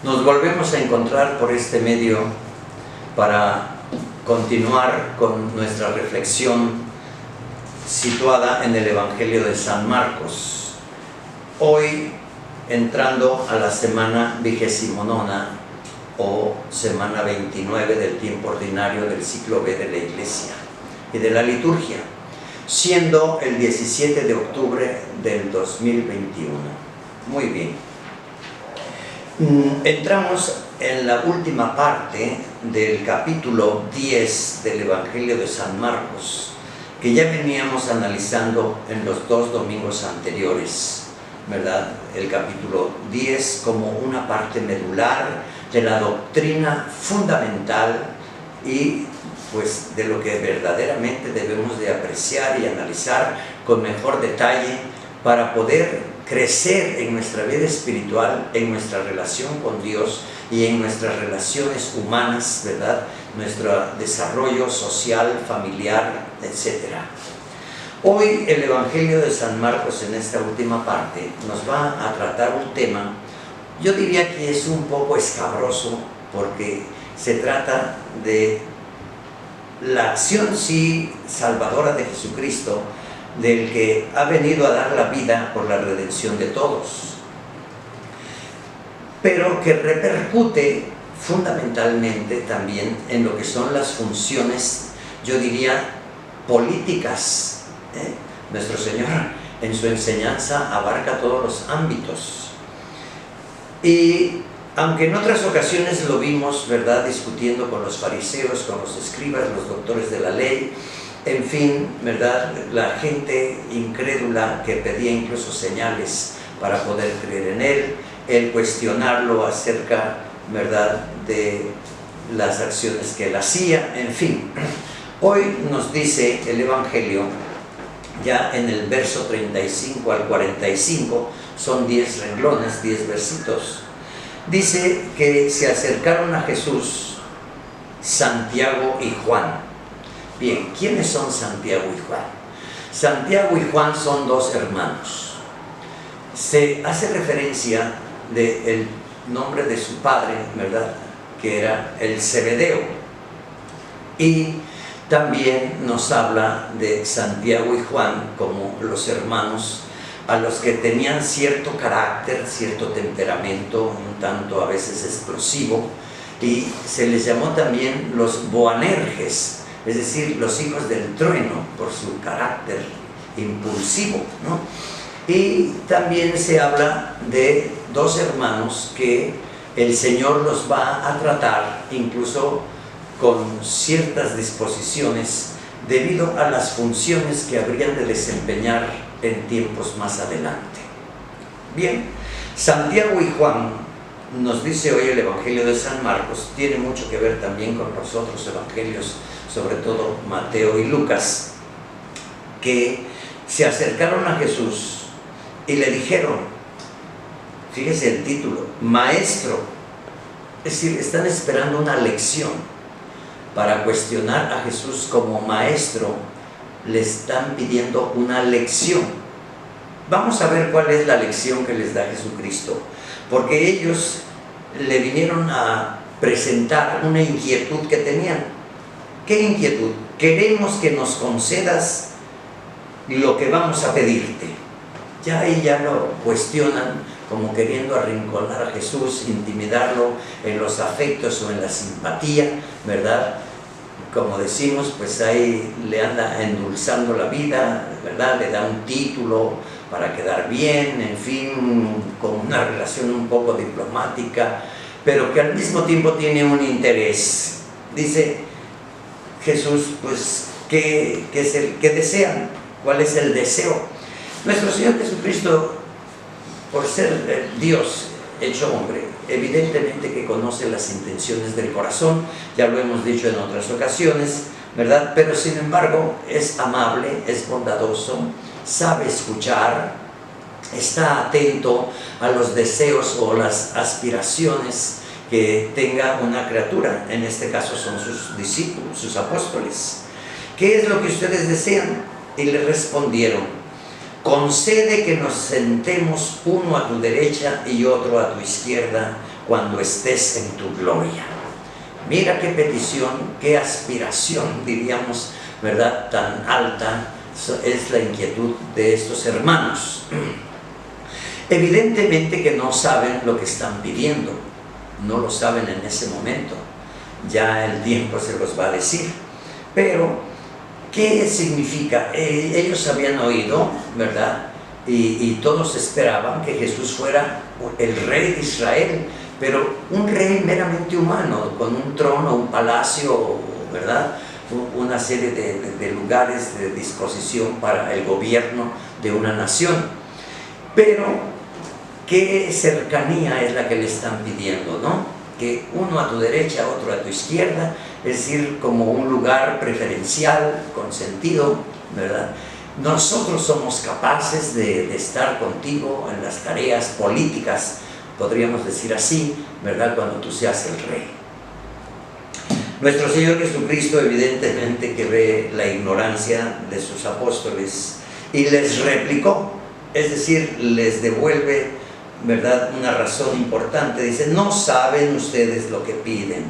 Nos volvemos a encontrar por este medio para continuar con nuestra reflexión situada en el Evangelio de San Marcos. Hoy entrando a la semana 29 o semana 29 del tiempo ordinario del ciclo B de la Iglesia y de la liturgia, siendo el 17 de octubre del 2021. Muy bien. Entramos en la última parte del capítulo 10 del Evangelio de San Marcos, que ya veníamos analizando en los dos domingos anteriores, ¿verdad? El capítulo 10 como una parte medular de la doctrina fundamental y pues de lo que verdaderamente debemos de apreciar y analizar con mejor detalle para poder crecer en nuestra vida espiritual, en nuestra relación con Dios y en nuestras relaciones humanas, ¿verdad? Nuestro desarrollo social, familiar, etc. Hoy el Evangelio de San Marcos en esta última parte nos va a tratar un tema, yo diría que es un poco escabroso porque se trata de la acción sí salvadora de Jesucristo, del que ha venido a dar la vida por la redención de todos, pero que repercute fundamentalmente también en lo que son las funciones, yo diría, políticas. Nuestro Señor en su enseñanza abarca todos los ámbitos. Y aunque en otras ocasiones lo vimos, ¿verdad?, discutiendo con los fariseos, con los escribas, los doctores de la ley, en fin, ¿verdad?, la gente incrédula que pedía incluso señales para poder creer en Él, el cuestionarlo acerca, ¿verdad?, de las acciones que Él hacía, en fin. Hoy nos dice el Evangelio, ya en el verso 35 al 45, son 10 renglones, 10 versitos, dice que se acercaron a Jesús Santiago y Juan. Bien, ¿quiénes son Santiago y Juan? Santiago y Juan son dos hermanos. Se hace referencia del nombre de su padre, ¿verdad?, que era el Zebedeo. Y también nos habla de Santiago y Juan como los hermanos a los que tenían cierto carácter, cierto temperamento, un tanto a veces explosivo, y se les llamó también los Boanerges, es decir, los hijos del trueno, por su carácter impulsivo, ¿no? Y también se habla de dos hermanos que el Señor los va a tratar incluso con ciertas disposiciones debido a las funciones que habrían de desempeñar en tiempos más adelante. Bien, Santiago y Juan, nos dice hoy el Evangelio de San Marcos, tiene mucho que ver también con los otros evangelios, sobre todo Mateo y Lucas, que se acercaron a Jesús y le dijeron, fíjese el título, Maestro, es decir, están esperando una lección para cuestionar a Jesús como Maestro, le están pidiendo una lección. Vamos a ver cuál es la lección que les da Jesucristo, porque ellos le vinieron a presentar una inquietud que tenían. ¿Qué inquietud? Queremos que nos concedas lo que vamos a pedirte. Ya ahí ya lo cuestionan como queriendo arrinconar a Jesús, intimidarlo en los afectos o en la simpatía, ¿verdad? Como decimos, pues ahí le anda endulzando la vida, ¿verdad? Le da un título para quedar bien, en fin, con una relación un poco diplomática, pero que al mismo tiempo tiene un interés. Dice Jesús, pues, ¿qué desean? ¿Cuál es el deseo? Nuestro Señor Jesucristo, por ser Dios hecho hombre, evidentemente que conoce las intenciones del corazón, ya lo hemos dicho en otras ocasiones, ¿verdad? Pero sin embargo es amable, es bondadoso, sabe escuchar, está atento a los deseos o las aspiraciones que tenga una criatura, en este caso son sus discípulos, sus apóstoles. ¿Qué es lo que ustedes desean? Y le respondieron, concede que nos sentemos uno a tu derecha y otro a tu izquierda, cuando estés en tu gloria. Mira qué petición, qué aspiración, diríamos, ¿verdad? Tan alta es la inquietud de estos hermanos. Evidentemente que no saben lo que están pidiendo, no lo saben en ese momento, ya el tiempo se los va a decir. Pero, ¿qué significa? Ellos habían oído, ¿verdad? Y todos esperaban que Jesús fuera el rey de Israel, pero un rey meramente humano, con un trono, un palacio, ¿verdad? Una serie de lugares de disposición para el gobierno de una nación. Pero, ¿qué cercanía es la que le están pidiendo, no? Que uno a tu derecha, otro a tu izquierda, es decir, como un lugar preferencial, consentido, ¿verdad? Nosotros somos capaces de estar contigo en las tareas políticas, podríamos decir así, ¿verdad? Cuando tú seas el rey. Nuestro Señor Jesucristo evidentemente que ve la ignorancia de sus apóstoles y les replicó, es decir, les devuelve, ¿verdad?, una razón importante. Dice, no saben ustedes lo que piden.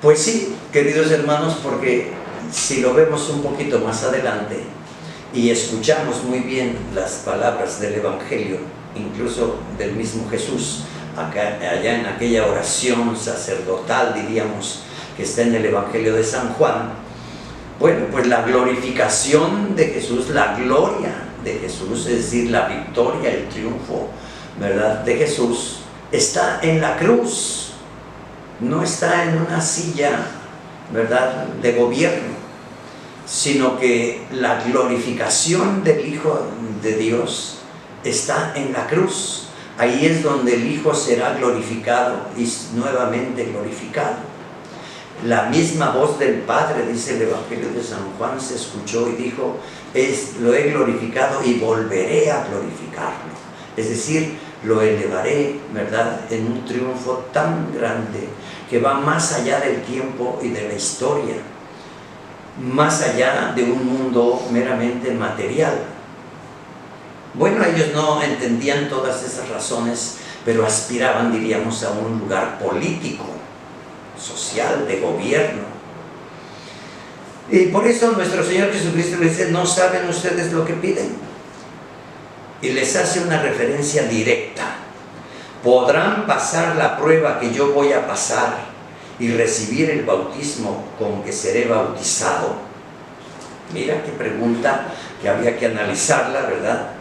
Pues sí, queridos hermanos, porque si lo vemos un poquito más adelante y escuchamos muy bien las palabras del Evangelio, incluso del mismo Jesús, allá en aquella oración sacerdotal, diríamos, que está en el Evangelio de San Juan, bueno, pues la glorificación de Jesús, la gloria de Jesús, es decir, la victoria, el triunfo, ¿verdad?, de Jesús, está en la cruz. No está en una silla, ¿verdad?, de gobierno, sino que la glorificación del Hijo de Dios está en la cruz. Ahí es donde el Hijo será glorificado y nuevamente glorificado. La misma voz del Padre, dice el Evangelio de San Juan, se escuchó y dijo, lo he glorificado y volveré a glorificarlo. Es decir, lo elevaré, ¿verdad?, en un triunfo tan grande que va más allá del tiempo y de la historia, más allá de un mundo meramente material. Bueno, ellos no entendían todas esas razones, pero aspiraban, diríamos, a un lugar político, social, de gobierno. Y por eso nuestro Señor Jesucristo les dice, no saben ustedes lo que piden. Y les hace una referencia directa. Podrán pasar la prueba que yo voy a pasar y recibir el bautismo con que seré bautizado. Mira qué pregunta que había que analizarla, ¿verdad?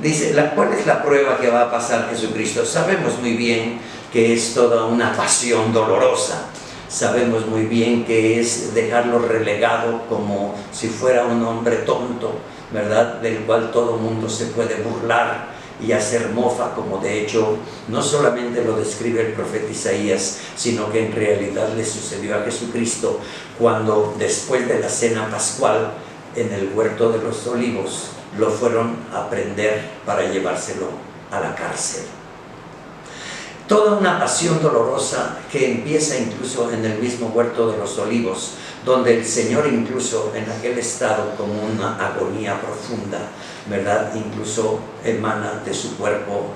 Dice, ¿cuál es la prueba que va a pasar Jesucristo? Sabemos muy bien que es toda una pasión dolorosa. Sabemos muy bien que es dejarlo relegado como si fuera un hombre tonto, ¿verdad?, del cual todo mundo se puede burlar y hacer mofa, como de hecho no solamente lo describe el profeta Isaías, sino que en realidad le sucedió a Jesucristo cuando después de la cena pascual en el huerto de los olivos lo fueron a prender para llevárselo a la cárcel. Toda una pasión dolorosa que empieza incluso en el mismo huerto de los olivos, donde el Señor incluso en aquel estado como una agonía profunda, ¿verdad?, incluso emana de su cuerpo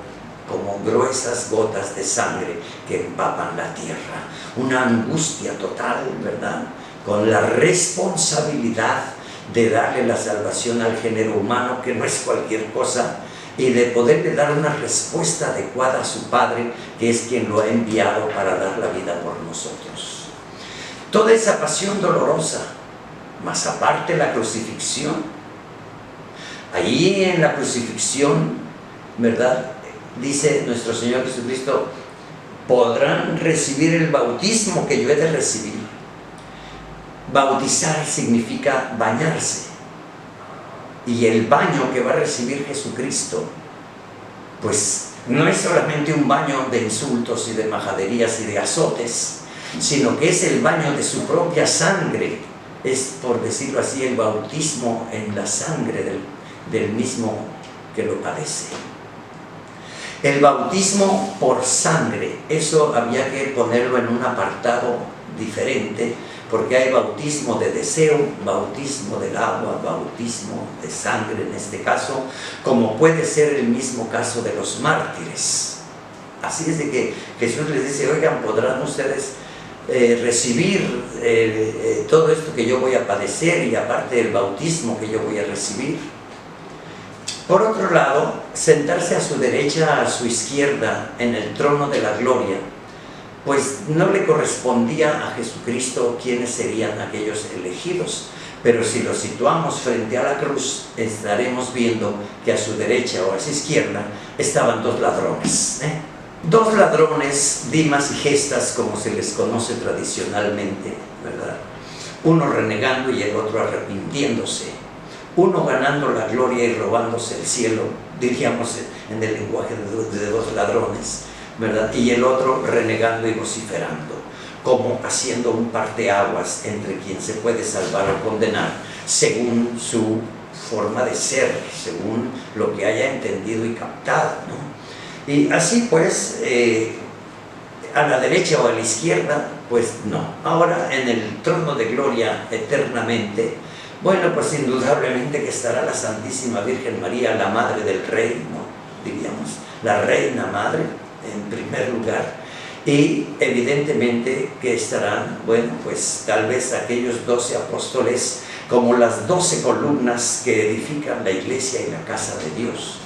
como gruesas gotas de sangre que empapan la tierra. Una angustia total, ¿verdad?, con la responsabilidad de darle la salvación al género humano, que no es cualquier cosa, y de poderle dar una respuesta adecuada a su Padre, que es quien lo ha enviado para dar la vida por nosotros. Toda esa pasión dolorosa, más aparte la crucifixión. Ahí en la crucifixión, ¿verdad?, dice nuestro Señor Jesucristo, podrán recibir el bautismo que yo he de recibir. Bautizar significa bañarse. Y el baño que va a recibir Jesucristo, pues no es solamente un baño de insultos y de majaderías y de azotes, sino que es el baño de su propia sangre. Es, por decirlo así, el bautismo en la sangre del mismo que lo padece. El bautismo por sangre, eso había que ponerlo en un apartado diferente, porque hay bautismo de deseo, bautismo del agua, bautismo de sangre en este caso, como puede ser el mismo caso de los mártires. Así es de que Jesús les dice, oigan, podrán ustedes recibir todo esto que yo voy a padecer y aparte del bautismo que yo voy a recibir. Por otro lado, sentarse a su derecha, a su izquierda, en el trono de la gloria, pues no le correspondía a Jesucristo quiénes serían aquellos elegidos. Pero si lo situamos frente a la cruz, estaremos viendo que a su derecha o a su izquierda estaban dos ladrones. Dos ladrones, Dimas y Gestas, como se les conoce tradicionalmente, ¿verdad? Uno renegando y el otro arrepintiéndose. Uno ganando la gloria y robándose el cielo, diríamos en el lenguaje de dos ladrones, ¿verdad? Y el otro renegando y vociferando, como haciendo un parteaguas entre quien se puede salvar o condenar, según su forma de ser, según lo que haya entendido y captado, ¿no? Y así pues, a la derecha o a la izquierda, pues no. Ahora en el trono de gloria eternamente, bueno, pues indudablemente que estará la Santísima Virgen María, la Madre del Rey, ¿no? Diríamos, la Reina Madre, en primer lugar, y evidentemente que estarán, bueno, pues tal vez aquellos 12 apóstoles como las 12 columnas que edifican la iglesia y la casa de Dios.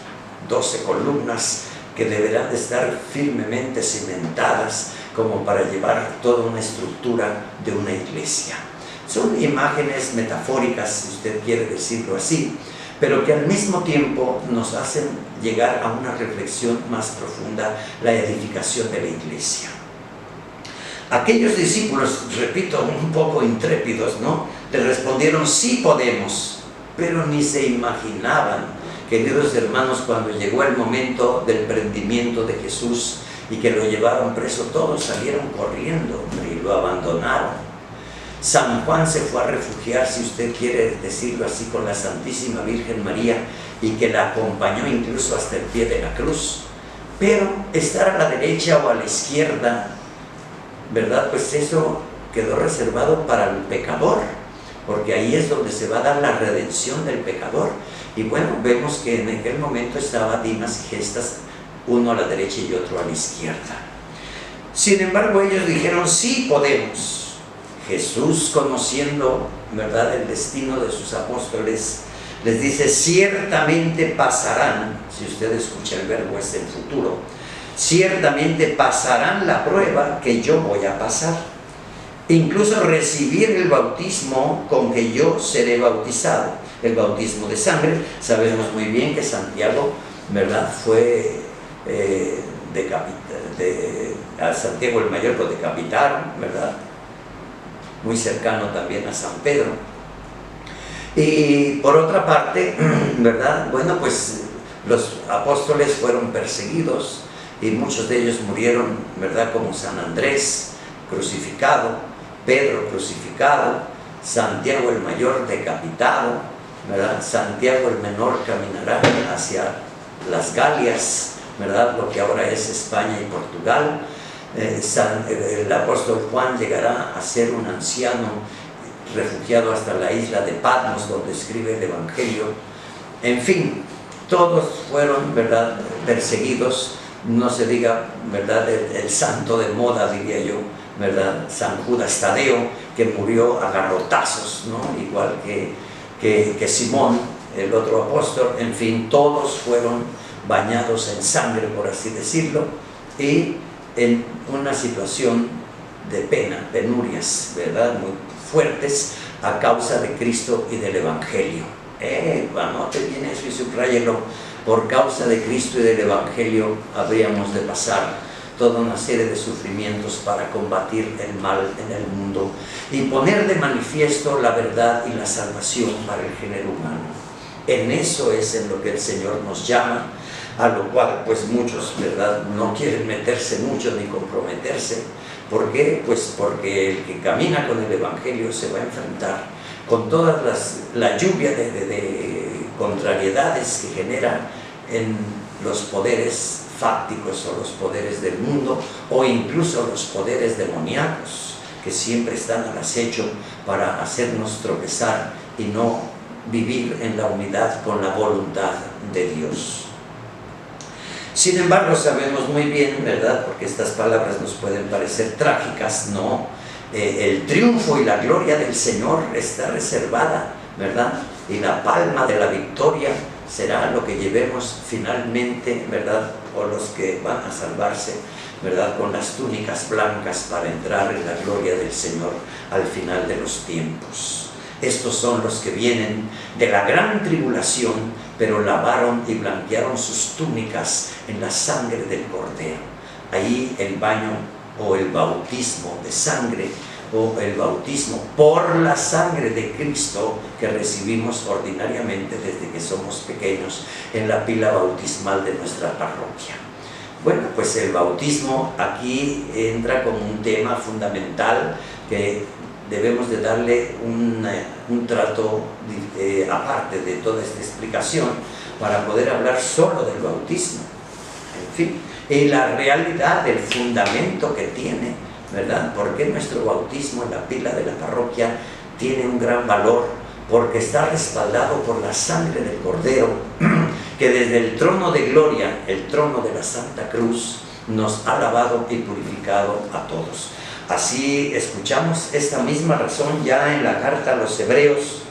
12 columnas que deberán de estar firmemente cimentadas como para llevar toda una estructura de una iglesia. Son imágenes metafóricas, si usted quiere decirlo así, pero que al mismo tiempo nos hacen llegar a una reflexión más profunda, la edificación de la iglesia. Aquellos discípulos, repito, un poco intrépidos, ¿no?, le respondieron, sí podemos, pero ni se imaginaban, queridos hermanos, cuando llegó el momento del prendimiento de Jesús y que lo llevaron preso, todos salieron corriendo y lo abandonaron. San Juan se fue a refugiar, si usted quiere decirlo así, con la Santísima Virgen María, y que la acompañó incluso hasta el pie de la cruz. Pero estar a la derecha o a la izquierda, ¿verdad? Pues eso quedó reservado para el pecador, porque ahí es donde se va a dar la redención del pecador. Y bueno, vemos que en aquel momento estaba Dimas y Gestas, uno a la derecha y otro a la izquierda. Sin embargo, ellos dijeron, sí podemos. Jesús, conociendo, ¿verdad?, el destino de sus apóstoles, les dice, ciertamente pasarán, si usted escucha el verbo es en futuro, ciertamente pasarán la prueba que yo voy a pasar, incluso recibir el bautismo con que yo seré bautizado, el bautismo de sangre. Sabemos muy bien que Santiago, ¿verdad?, fue a Santiago el Mayor lo decapitaron, ¿verdad?, muy cercano también a San Pedro. Y por otra parte, ¿verdad?, bueno, pues los apóstoles fueron perseguidos y muchos de ellos murieron, ¿verdad?, como San Andrés crucificado, Pedro crucificado, Santiago el Mayor decapitado, ¿verdad?, Santiago el Menor caminará hacia las Galias, ¿verdad?, lo que ahora es España y Portugal. El apóstol Juan llegará a ser un anciano refugiado hasta la isla de Patmos, donde escribe el Evangelio. En fin, todos fueron, ¿verdad?, perseguidos. No se diga, ¿verdad?, el santo de moda, diría yo, ¿verdad?, San Judas Tadeo, que murió a garrotazos, ¿no?, igual que Simón, el otro apóstol. En fin, todos fueron bañados en sangre, por así decirlo, y en una situación de pena, penurias, ¿verdad?, muy fuertes a causa de Cristo y del Evangelio. Anote bien eso y subráyelo. Por causa de Cristo y del Evangelio habríamos de pasar toda una serie de sufrimientos para combatir el mal en el mundo y poner de manifiesto la verdad y la salvación para el género humano. En eso es en lo que el Señor nos llama, a lo cual pues muchos, ¿verdad?, no quieren meterse mucho ni comprometerse. ¿Por qué? Pues porque el que camina con el Evangelio se va a enfrentar con toda la lluvia de contrariedades que genera en los poderes fácticos o los poderes del mundo, o incluso los poderes demoníacos que siempre están al acecho para hacernos tropezar y no vivir en la unidad con la voluntad de Dios. Sin embargo, sabemos muy bien, ¿verdad?, porque estas palabras nos pueden parecer trágicas, ¿no? El triunfo y la gloria del Señor está reservada, ¿verdad? Y la palma de la victoria será lo que llevemos finalmente, ¿verdad?, o los que van a salvarse, ¿verdad?, con las túnicas blancas para entrar en la gloria del Señor al final de los tiempos. Estos son los que vienen de la gran tribulación, pero lavaron y blanquearon sus túnicas en la sangre del Cordero. Ahí el baño o el bautismo de sangre, o el bautismo por la sangre de Cristo que recibimos ordinariamente desde que somos pequeños en la pila bautismal de nuestra parroquia. Bueno, pues el bautismo aquí entra como un tema fundamental que debemos de darle un trato aparte de toda esta explicación para poder hablar solo del bautismo. En fin, y la realidad, el fundamento que tiene, ¿verdad? Porque nuestro bautismo en la pila de la parroquia tiene un gran valor, porque está respaldado por la sangre del Cordero, que desde el trono de gloria, el trono de la Santa Cruz, nos ha lavado y purificado a todos. Así escuchamos esta misma razón ya en la carta a los Hebreos,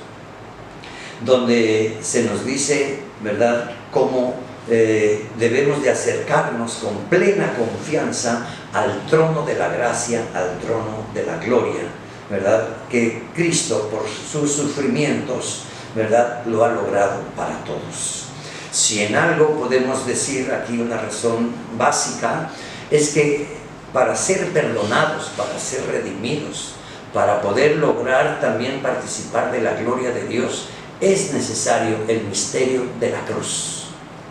donde se nos dice, ¿verdad?, cómo debemos de acercarnos con plena confianza al trono de la gracia, al trono de la gloria, ¿verdad?, que Cristo por sus sufrimientos, ¿verdad?, lo ha logrado para todos. Si en algo podemos decir aquí una razón básica, es que para ser perdonados, para ser redimidos, para poder lograr también participar de la gloria de Dios, es necesario el misterio de la cruz.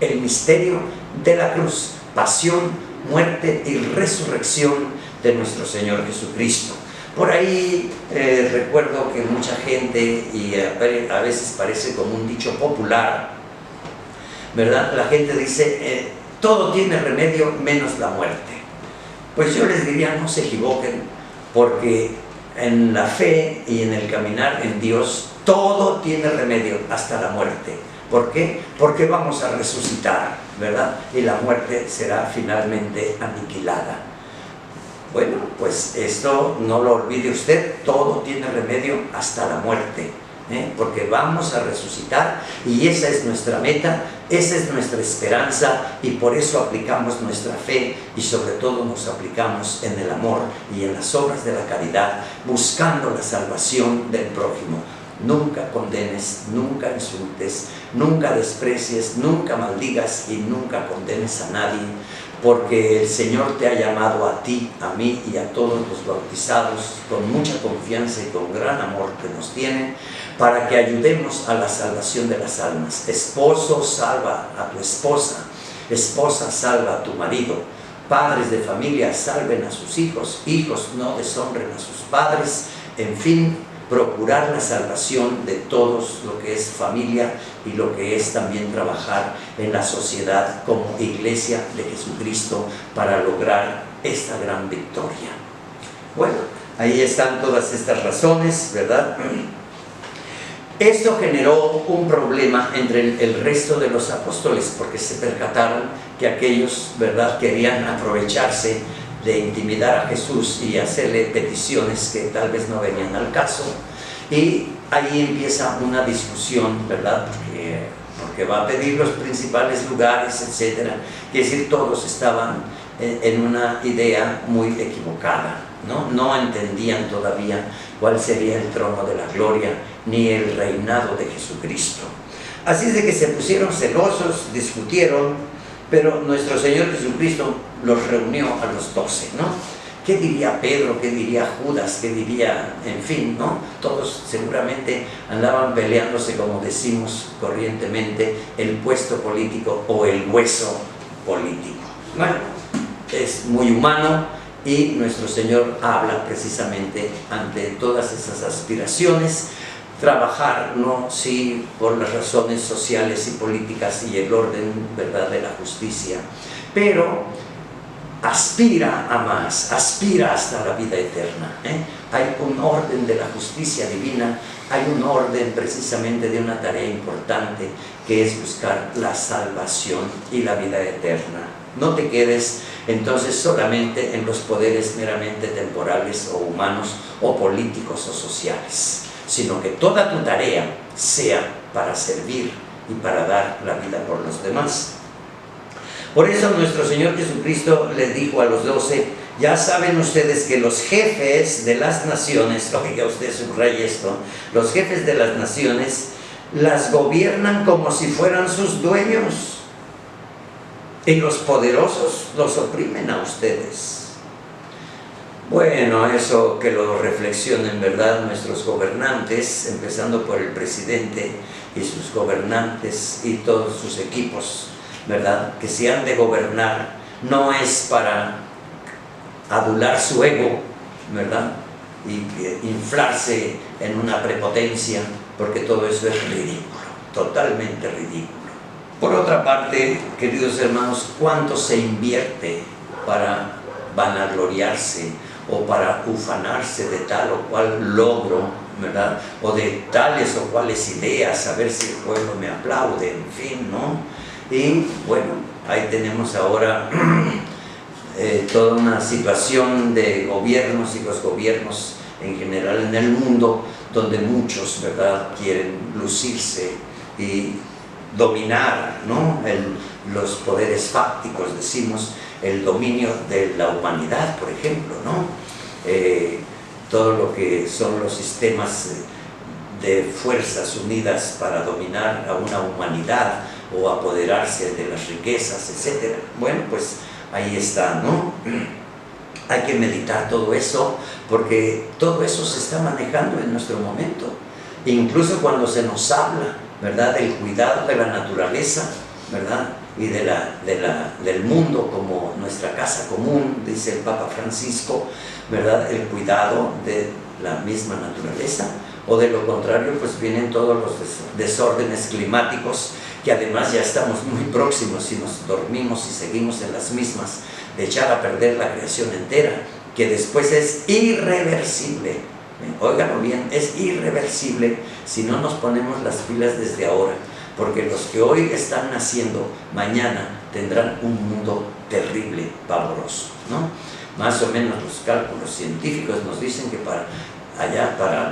El misterio de la cruz, pasión, muerte y resurrección de nuestro Señor Jesucristo. Por ahí recuerdo que mucha gente, y a veces parece como un dicho popular, ¿verdad? La gente dice, todo tiene remedio menos la muerte. Pues yo les diría, no se equivoquen, porque en la fe y en el caminar en Dios, todo tiene remedio, hasta la muerte. ¿Por qué? Porque vamos a resucitar, ¿verdad? Y la muerte será finalmente aniquilada. Bueno, pues esto no lo olvide usted, todo tiene remedio hasta la muerte, porque vamos a resucitar y esa es nuestra meta, esa es nuestra esperanza y por eso aplicamos nuestra fe y sobre todo nos aplicamos en el amor y en las obras de la caridad, buscando la salvación del prójimo. Nunca condenes, nunca insultes, nunca desprecies, nunca maldigas y nunca condenes a nadie, porque el Señor te ha llamado a ti, a mí y a todos los bautizados con mucha confianza y con gran amor que nos tienen, para que ayudemos a la salvación de las almas. Esposo, salva a tu esposa, esposa, salva a tu marido, padres de familia, salven a sus hijos, hijos, no deshonren a sus padres, en fin, procurar la salvación de todos, lo que es familia y lo que es también trabajar en la sociedad como Iglesia de Jesucristo para lograr esta gran victoria. Bueno, ahí están todas estas razones, ¿verdad? Esto generó un problema entre el resto de los apóstoles porque se percataron que aquellos, ¿verdad?, querían aprovecharse de intimidar a Jesús y hacerle peticiones que tal vez no venían al caso, y ahí empieza una discusión, ¿verdad?, porque va a pedir los principales lugares, etcétera. Quiere decir, todos estaban en una idea muy equivocada, no entendían todavía cuál sería el trono de la gloria ni el reinado de Jesucristo. Así es de que se pusieron celosos, discutieron, pero nuestro Señor Jesucristo los reunió a los 12, ¿no? ¿Qué diría Pedro? ¿Qué diría Judas? ¿Qué diría? En fin, ¿no? Todos seguramente andaban peleándose, como decimos corrientemente, el puesto político o el hueso político. Bueno, es muy humano y nuestro Señor habla precisamente ante todas esas aspiraciones, trabajar, ¿no?, sí, por las razones sociales y políticas y el orden, ¿verdad?, de la justicia, pero aspira a más, aspira hasta la vida eterna. Hay un orden de la justicia divina, hay un orden precisamente de una tarea importante que es buscar la salvación y la vida eterna. No te quedes entonces solamente en los poderes meramente temporales o humanos o políticos o sociales, sino que toda tu tarea sea para servir y para dar la vida por los demás. Por eso nuestro Señor Jesucristo les dijo a los 12, ya saben ustedes que los jefes de las naciones, oiga usted, subraya esto, los jefes de las naciones las gobiernan como si fueran sus dueños, y los poderosos los oprimen a ustedes. Bueno, eso que lo reflexionen, ¿verdad?, nuestros gobernantes, empezando por el presidente y sus gobernantes y todos sus equipos, ¿verdad?, que si han de gobernar no es para adular su ego, ¿verdad?, y inflarse en una prepotencia, porque todo eso es ridículo, totalmente ridículo. Por otra parte, queridos hermanos, ¿cuánto se invierte para vanagloriarse o para ufanarse de tal o cual logro, ¿verdad?, o de tales o cuales ideas, a ver si el pueblo me aplaude, en fin, ¿no? Y bueno, ahí tenemos ahora toda una situación de gobiernos y los gobiernos en general en el mundo, donde muchos, ¿verdad?, quieren lucirse y dominar, ¿no?, los poderes fácticos, decimos, el dominio de la humanidad, por ejemplo, ¿no? Todo lo que son los sistemas de fuerzas unidas para dominar a una humanidad o apoderarse de las riquezas, etc. Bueno, pues ahí está, ¿no? Hay que meditar todo eso, porque todo eso se está manejando en nuestro momento. Incluso cuando se nos habla, ¿verdad?, del cuidado de la naturaleza, ¿verdad?, y del mundo como nuestra casa común, dice el Papa Francisco, ¿verdad?, el cuidado de la misma naturaleza, o de lo contrario, pues vienen todos los desórdenes climáticos, que además ya estamos muy próximos, si nos dormimos y seguimos en las mismas, de echar a perder la creación entera, que después es irreversible. Óiganlo bien, es irreversible si no nos ponemos las pilas desde ahora, porque los que hoy están naciendo, mañana tendrán un mundo terrible, pavoroso, ¿no? Más o menos los cálculos científicos nos dicen que para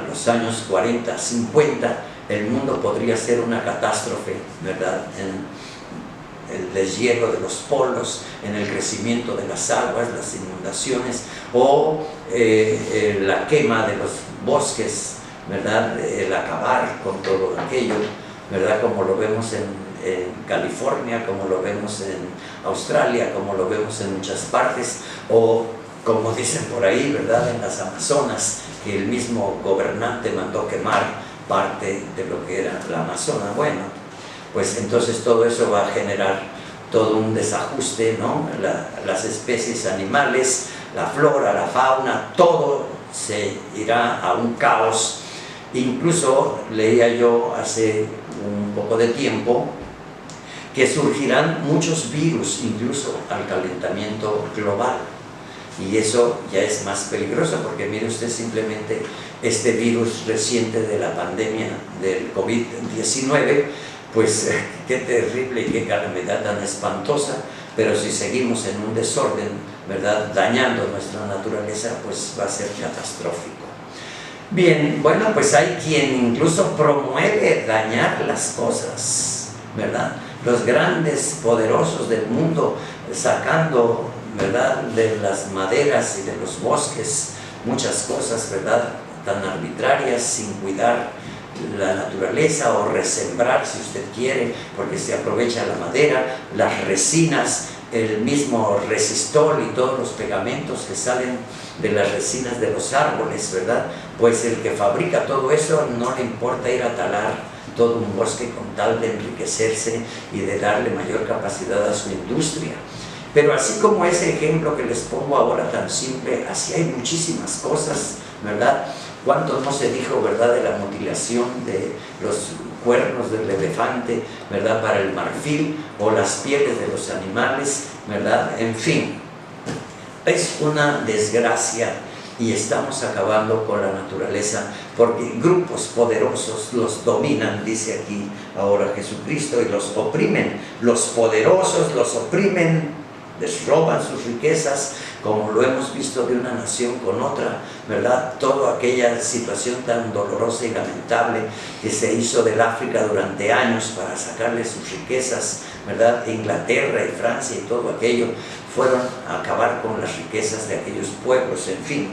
los años 40, 50, el mundo podría ser una catástrofe, ¿verdad?, en el deshielo de los polos, en el crecimiento de las aguas, las inundaciones, o la quema de los bosques, ¿verdad?, el acabar con todo aquello, ¿verdad?, como lo vemos en California, como lo vemos en Australia, como lo vemos en muchas partes, o como dicen por ahí, ¿verdad?, en las Amazonas, que el mismo gobernante mandó quemar parte de lo que era la Amazona. Bueno, pues entonces todo eso va a generar todo un desajuste, ¿no? Las especies animales, la flora, la fauna, todo se irá a un caos. Incluso leía yo hace un poco de tiempo que surgirán muchos virus, incluso al calentamiento global. Y eso ya es más peligroso, porque mire usted simplemente este virus reciente de la pandemia del COVID-19, pues qué terrible y qué calamidad tan espantosa, pero si seguimos en un desorden, ¿verdad?, dañando nuestra naturaleza, pues va a ser catastrófico. Bien, bueno, pues hay quien incluso promueve dañar las cosas, ¿verdad? Los grandes poderosos del mundo sacando, ¿verdad?, de las maderas y de los bosques muchas cosas, ¿verdad?, tan arbitrarias, sin cuidar la naturaleza, o resembrar, si usted quiere, porque se aprovecha la madera, las resinas, el mismo resistol y todos los pegamentos que salen de las resinas de los árboles, ¿verdad? Pues el que fabrica todo eso no le importa ir a talar todo un bosque con tal de enriquecerse y de darle mayor capacidad a su industria. Pero así como ese ejemplo que les pongo ahora tan simple, así hay muchísimas cosas, ¿verdad? ¿Cuánto no se dijo, verdad, de la mutilación de los cuernos del elefante, ¿verdad?, para el marfil, o las pieles de los animales, ¿verdad? En fin, Es una desgracia y estamos acabando con la naturaleza porque grupos poderosos los dominan, dice aquí ahora Jesucristo, y los oprimen. Los poderosos los oprimen, les roban sus riquezas, como lo hemos visto de una nación con otra, ¿verdad? Toda aquella situación tan dolorosa y lamentable que se hizo del África durante años para sacarle sus riquezas, ¿verdad? Inglaterra y Francia y todo aquello fueron a acabar con las riquezas de aquellos pueblos, en fin.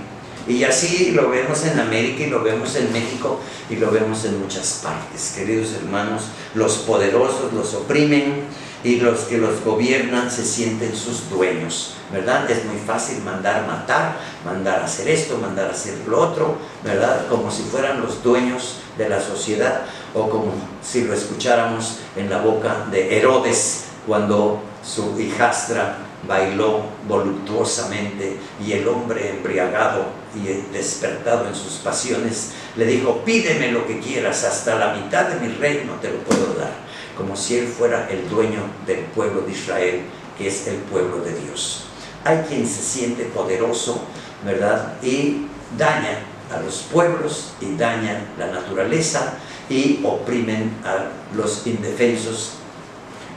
Y así lo vemos en América y lo vemos en México y lo vemos en muchas partes. Queridos hermanos, los poderosos los oprimen y los que los gobiernan se sienten sus dueños, ¿verdad? Es muy fácil mandar matar, mandar hacer esto, mandar hacer lo otro, ¿verdad? Como si fueran los dueños de la sociedad, o como si lo escucháramos en la boca de Herodes cuando su hijastra bailó voluptuosamente y el hombre embriagado y despertado en sus pasiones le dijo: pídeme lo que quieras, hasta la mitad de mi reino te lo puedo dar, como si él fuera el dueño del pueblo de Israel, que es el pueblo de Dios. Hay quien se siente poderoso, ¿verdad? Y daña a los pueblos y daña la naturaleza y oprimen a los indefensos,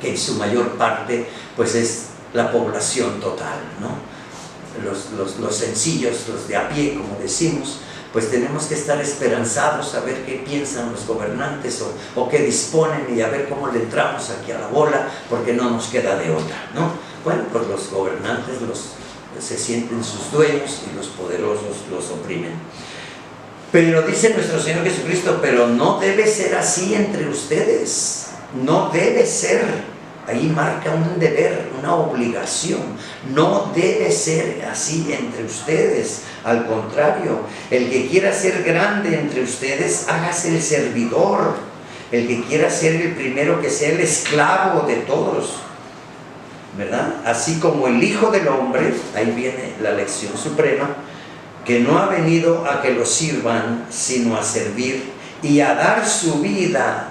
que en su mayor parte pues es la población total, ¿no? Los sencillos, los de a pie, como decimos, pues tenemos que estar esperanzados a ver qué piensan los gobernantes o qué disponen, y a ver cómo le entramos aquí a la bola, porque no nos queda de otra, ¿no? Bueno, pues los gobernantes se sienten sus dueños y los poderosos los oprimen. Pero dice nuestro Señor Jesucristo: pero no debe ser así entre ustedes, no debe ser. Ahí marca un deber, una obligación. No debe ser así entre ustedes. Al contrario, el que quiera ser grande entre ustedes, hágase el servidor. El que quiera ser el primero, que sea el esclavo de todos, ¿verdad? Así como el Hijo del Hombre, ahí viene la lección suprema, que no ha venido a que lo sirvan, sino a servir y a dar su vida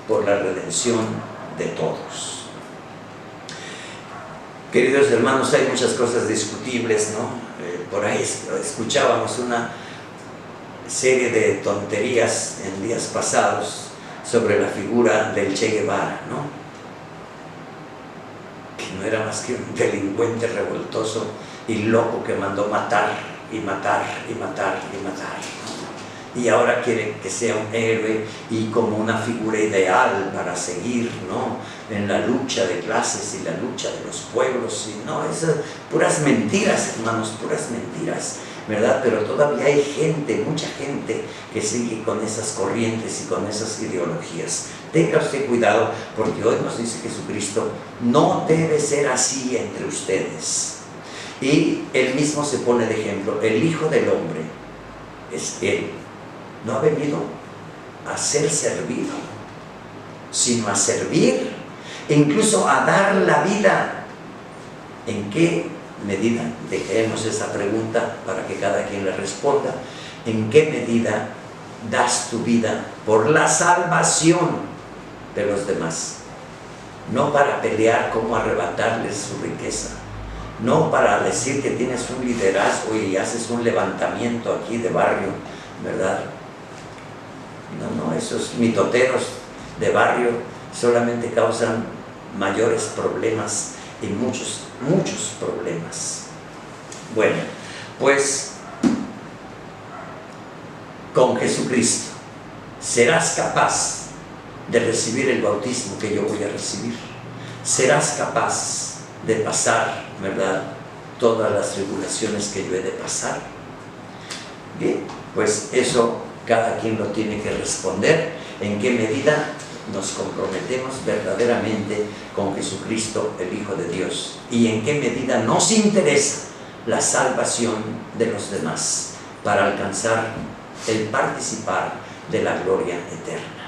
por la redención de todos. Queridos hermanos, hay muchas cosas discutibles, ¿no? Por ahí escuchábamos una serie de tonterías en días pasados sobre la figura del Che Guevara, ¿no? Que no era más que un delincuente revoltoso y loco que mandó matar y matar y matar y matar, ¿no? Y ahora quiere que sea un héroe y como una figura ideal para seguir, ¿no? En la lucha de clases y la lucha de los pueblos. Y no, esas puras mentiras, hermanos, puras mentiras, ¿verdad? Pero todavía hay gente, mucha gente, que sigue con esas corrientes y con esas ideologías. Tenga usted cuidado, porque hoy nos dice Jesucristo: no debe ser así entre ustedes. Y él mismo se pone de ejemplo: el Hijo del Hombre es él. No ha venido a ser servido, sino a servir, e incluso a dar la vida. ¿En qué medida? Dejemos esa pregunta para que cada quien la responda. ¿En qué medida das tu vida por la salvación de los demás? No para pelear cómo arrebatarles su riqueza, no para decir que tienes un liderazgo y haces un levantamiento aquí de barrio, ¿verdad? No, esos mitoteros de barrio solamente causan mayores problemas y muchos problemas. Bueno, pues con Jesucristo serás capaz de recibir el bautismo que yo voy a recibir. Serás capaz de pasar, ¿verdad?, todas las tribulaciones que yo he de pasar. Bien, pues eso cada quien lo tiene que responder. ¿En qué medida nos comprometemos verdaderamente con Jesucristo, el Hijo de Dios? ¿Y en qué medida nos interesa la salvación de los demás para alcanzar el participar de la gloria eterna?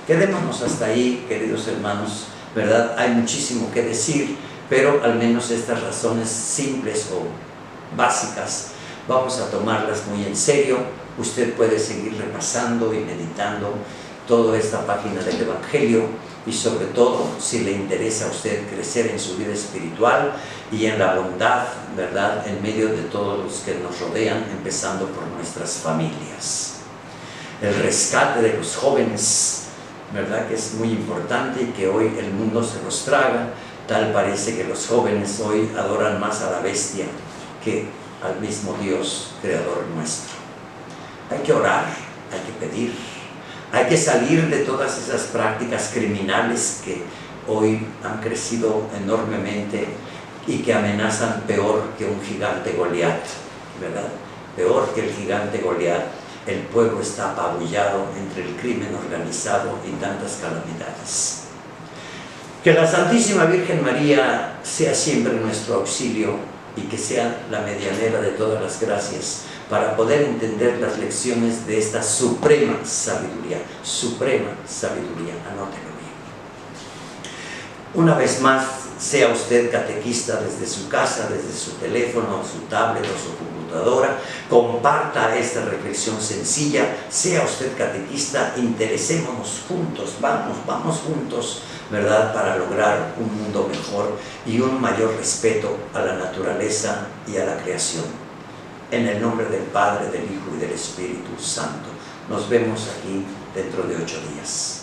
Quedémonos hasta ahí, queridos hermanos, ¿verdad? Hay muchísimo que decir, pero al menos estas razones simples o básicas vamos a tomarlas muy en serio. Usted puede seguir repasando y meditando toda esta página del Evangelio, y sobre todo, si le interesa a usted crecer en su vida espiritual y en la bondad, ¿verdad?, en medio de todos los que nos rodean, empezando por nuestras familias. El rescate de los jóvenes, ¿verdad?, que es muy importante y que hoy el mundo se los traga. Tal parece que los jóvenes hoy adoran más a la bestia que al mismo Dios, creador nuestro. Hay que orar, hay que pedir, hay que salir de todas esas prácticas criminales que hoy han crecido enormemente y que amenazan peor que un gigante Goliat, ¿verdad? Peor que el gigante Goliat. El pueblo está apabullado entre el crimen organizado y tantas calamidades. Que la Santísima Virgen María sea siempre nuestro auxilio y que sea la medianera de todas las gracias para poder entender las lecciones de esta suprema sabiduría, anótelo bien. Una vez más, sea usted catequista desde su casa, desde su teléfono, su tablet o su computadora, comparta esta reflexión sencilla, sea usted catequista, interesémonos juntos, vamos juntos, ¿verdad?, para lograr un mundo mejor y un mayor respeto a la naturaleza y a la creación. En el nombre del Padre, del Hijo y del Espíritu Santo. Nos vemos aquí dentro de 8 días.